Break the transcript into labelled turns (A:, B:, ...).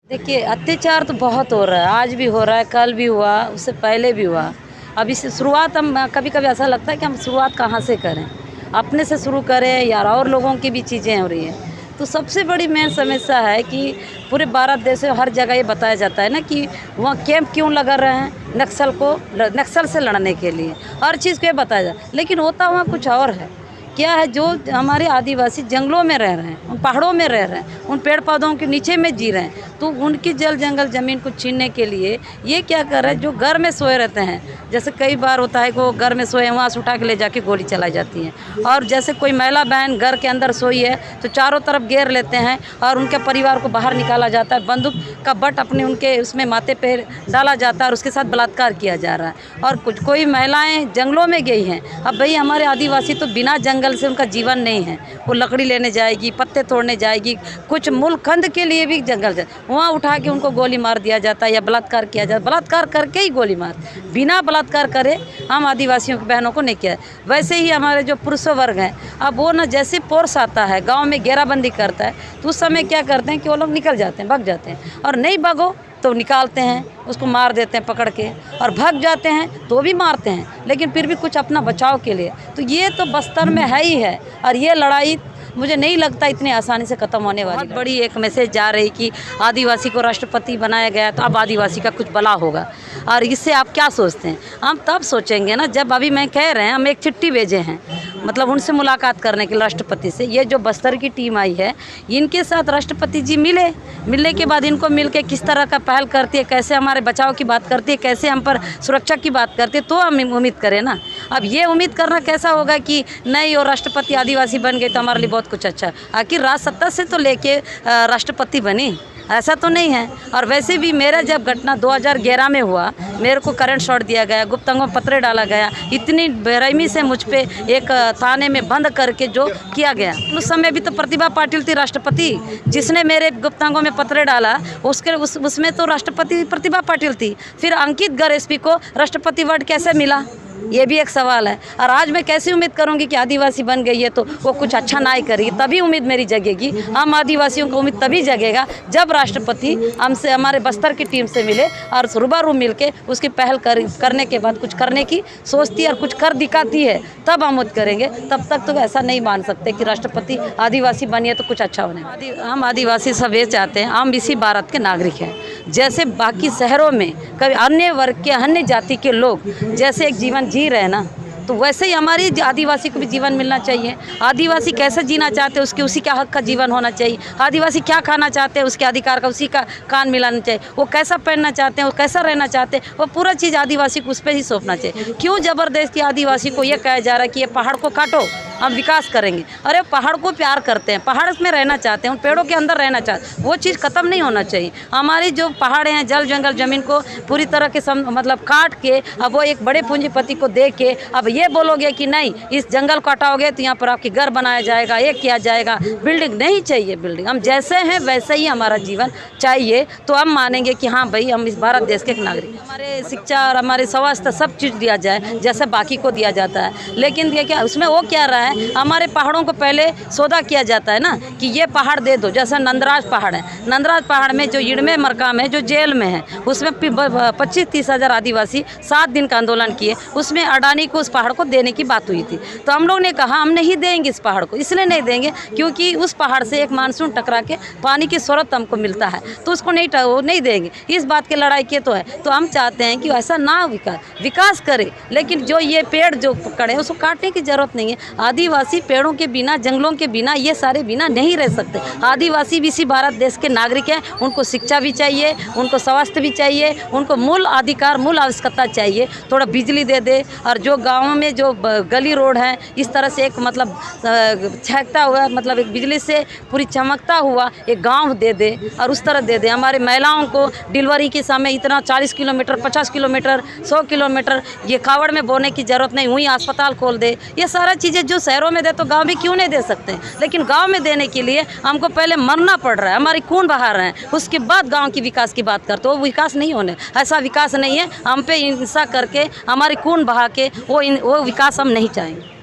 A: देखिए, अत्याचार तो बहुत हो रहा है, आज भी हो रहा है, कल भी हुआ, उससे पहले भी हुआ। अब इससे शुरुआत हम कभी-कभी ऐसा लगता है कि हम शुरुआत कहाँ से करें? अपने से शुरू करें या और लोगों की भी चीज़ें हो रही हैं। तो सबसे बड़ी मेन समस्या है कि पूरे भारत देश में हर जगह ये बताया जाता है ना कि वहाँ कैंप क्यों लगा रहे हैं, नक्सल से लड़ने के लिए। हर चीज़ को ये बताया जाता, लेकिन होता वहाँ कुछ और है। क्या है, जो हमारे आदिवासी जंगलों में रह रहे हैं, उन पहाड़ों में रह रहे हैं, उन पेड़ पौधों के नीचे में जी रहे हैं, तो उनकी जल जंगल ज़मीन को छीनने के लिए ये क्या कर रहे हैं, जो घर में सोए रहते हैं, जैसे कई बार होता है कि वो घर में सोए वहाँ से उठा के ले जाके गोली चलाई जाती है। और जैसे कोई महिला बहन घर के अंदर सोई है तो चारों तरफ घेर लेते हैं और उनके परिवार को बाहर निकाला जाता है, बंदूक का बट अपने उनके उसमें माथे पे डाला जाता है और उसके साथ बलात्कार किया जा रहा है। और कोई महिलाएँ जंगलों में गई हैं। अब भाई हमारे आदिवासी तो बिना जंगल से उनका जीवन नहीं है। वो लकड़ी लेने जाएगी, पत्ते तोड़ने जाएगी, कुछ मूलखंड के लिए भी जंगल जाए, वहाँ उठा के उनको गोली मार दिया जाता है या बलात्कार किया जाता है। बलात्कार करके ही गोली मार, बिना बलात्कार करे हम आदिवासियों की बहनों को नहीं किया। वैसे ही हमारे जो पुरुष वर्ग हैं, अब वो ना जैसे फोर्स आता है, गाँव में घेराबंदी करता है, तो उस समय क्या करते हैं कि वो लोग निकल जाते हैं, भाग जाते हैं। और नहीं भागो तो निकालते हैं, उसको मार देते हैं पकड़ के, और भाग जाते हैं तो भी मारते हैं, लेकिन फिर भी कुछ अपना बचाव के लिए। तो ये तो बस्तर में है ही है, और ये लड़ाई मुझे नहीं लगता इतनी आसानी से ख़त्म होने वाली। बहुत बड़ी एक मैसेज जा रही कि आदिवासी को राष्ट्रपति बनाया गया तो अब आदिवासी का कुछ भला होगा। और इससे आप क्या सोचते हैं? हम तब सोचेंगे ना जब, अभी मैं कह रहे हैं, हम एक चिट्ठी भेजे हैं, मतलब उनसे मुलाकात करने के लिए राष्ट्रपति से। ये जो बस्तर की टीम आई है, इनके साथ राष्ट्रपति जी मिलने के बाद इनको मिल के किस तरह का पहल करती है, कैसे हमारे बचाव की बात करती है, कैसे हम पर सुरक्षा की बात करती है, तो हम उम्मीद करें ना। अब ये उम्मीद करना कैसा होगा कि नहीं वो राष्ट्रपति आदिवासी बन गए तो हमारे लिए बहुत कुछ अच्छा। आखिर राज सत्ता से तो लेके राष्ट्रपति बनी, ऐसा तो नहीं है। और वैसे भी मेरा जब घटना 2011 में हुआ, मेरे को करंट शॉट दिया गया, गुप्त अंगों में पत्र डाला गया, इतनी बेरहमी से मुझ पे एक थाने में बंद करके जो किया गया। उस समय भी तो प्रतिभा पाटिल थी राष्ट्रपति, जिसने मेरे गुप्त अंगों में पत्र डाला, उसमें तो राष्ट्रपति प्रतिभा पाटिल थी। फिर अंकित गर्ग एसपी को राष्ट्रपति वर्ड कैसे मिला, ये भी एक सवाल है। और आज मैं कैसे उम्मीद करूंगी कि आदिवासी बन गई है तो वो कुछ अच्छा ना ही करेगी, तभी उम्मीद मेरी जगेगी। हम आदिवासियों को उम्मीद तभी जगेगा जब राष्ट्रपति हमसे, हमारे बस्तर की टीम से मिले और रूबरू मिल के उसकी पहल करने के बाद कुछ करने की सोचती है और कुछ कर दिखाती है, तब हम उम्मीद करेंगे। तब तक तो ऐसा नहीं मान सकते कि राष्ट्रपति आदिवासी बनिए तो कुछ अच्छा होने। हम आदिवासी सब ये चाहते हैं, हम इसी भारत के नागरिक हैं, जैसे बाकी शहरों में कभी अन्य वर्ग के, अन्य जाति के लोग जैसे एक जीवन जी रहे हैं ना, तो वैसे ही हमारी आदिवासी को भी जीवन मिलना चाहिए। आदिवासी कैसे जीना चाहते हैं, उसके उसी का हक का जीवन होना चाहिए। आदिवासी क्या खाना चाहते हैं, उसके अधिकार का उसी का कान मिलाना चाहिए। वो कैसा पहनना चाहते हैं, वो कैसा रहना चाहते हैं, वो पूरा चीज़ आदिवासी को उस पर ही सौंपना चाहिए। क्यों ज़बरदस्ती आदिवासी को ये कहा जा रहा है कि ये पहाड़ को काटो, हम विकास करेंगे? अरे पहाड़ को प्यार करते हैं, पहाड़ में रहना चाहते हैं, उन पेड़ों के अंदर रहना चाहते हैं, वो चीज़ ख़त्म नहीं होना चाहिए। हमारी जो पहाड़े हैं, जल जंगल ज़मीन को पूरी तरह के मतलब काट के अब वो एक बड़े पूंजीपति को दे के अब ये बोलोगे कि नहीं इस जंगल काटाओगे तो यहाँ पर आपकी घर बनाया जाएगा, ये किया जाएगा। बिल्डिंग नहीं चाहिए, बिल्डिंग हम जैसे हैं वैसे ही हमारा जीवन चाहिए, तो हम मानेंगे कि हाँ भाई हम इस भारत देश के एक नागरिक। हमारे शिक्षा और हमारे स्वास्थ्य सब चीज़ दिया जाए जैसे बाकी को दिया जाता है, लेकिन ये क्या उसमें वो क्या रहा है, हमारे पहाड़ों को पहले सौदा किया जाता है ना कि ये पहाड़ दे दो। जैसे नंदराज पहाड़ है, नंदराज पहाड़ में जो इड़मे मरकाम है, जो जेल में है, उसमें 25-30 हज़ार आदिवासी 7 दिन का आंदोलन किए, उसमें अडानी को उस पहाड़ को देने की बात हुई थी। तो हम लोग ने कहा हम नहीं देंगे इस पहाड़ को, इसलिए नहीं देंगे क्योंकि उस पहाड़ से एक मानसून टकरा के पानी की स्रोत हमको मिलता है, तो उसको नहीं देंगे। इस बात की लड़ाई के तो है। तो हम चाहते हैं कि ऐसा ना विकास करे, लेकिन जो ये पेड़ जो पकड़े उसको काटने की जरूरत नहीं है। आदिवासी पेड़ों के बिना, जंगलों के बिना, ये सारे बिना नहीं रह सकते। आदिवासी भी इसी भारत देश के नागरिक हैं, उनको शिक्षा भी चाहिए, उनको स्वास्थ्य भी चाहिए, उनको मूल अधिकार, मूल आवश्यकता चाहिए। थोड़ा बिजली दे दे, और जो गाँव में जो गली रोड है इस तरह से एक मतलब छहकता हुआ, मतलब एक बिजली से पूरी चमकता हुआ एक गांव दे दे, और उस तरह दे दे। हमारे महिलाओं को डिलीवरी के समय इतना 40 किलोमीटर, 50 किलोमीटर, 100 किलोमीटर ये कावड़ में बोने की ज़रूरत नहीं, वहीं अस्पताल खोल दे। ये सारा चीज़ें जो शहरों में दे तो गांव में क्यों नहीं दे सकते? लेकिन गांव में देने के लिए हमको पहले मरना पड़ रहा है, हमारी खून बहा रहे हैं, उसके बाद गाँव की विकास की बात करते। वो विकास नहीं होने, ऐसा विकास नहीं है। हम पे हिंसा करके, हमारी खून बहा के वो विकास हम नहीं चाहेंगे।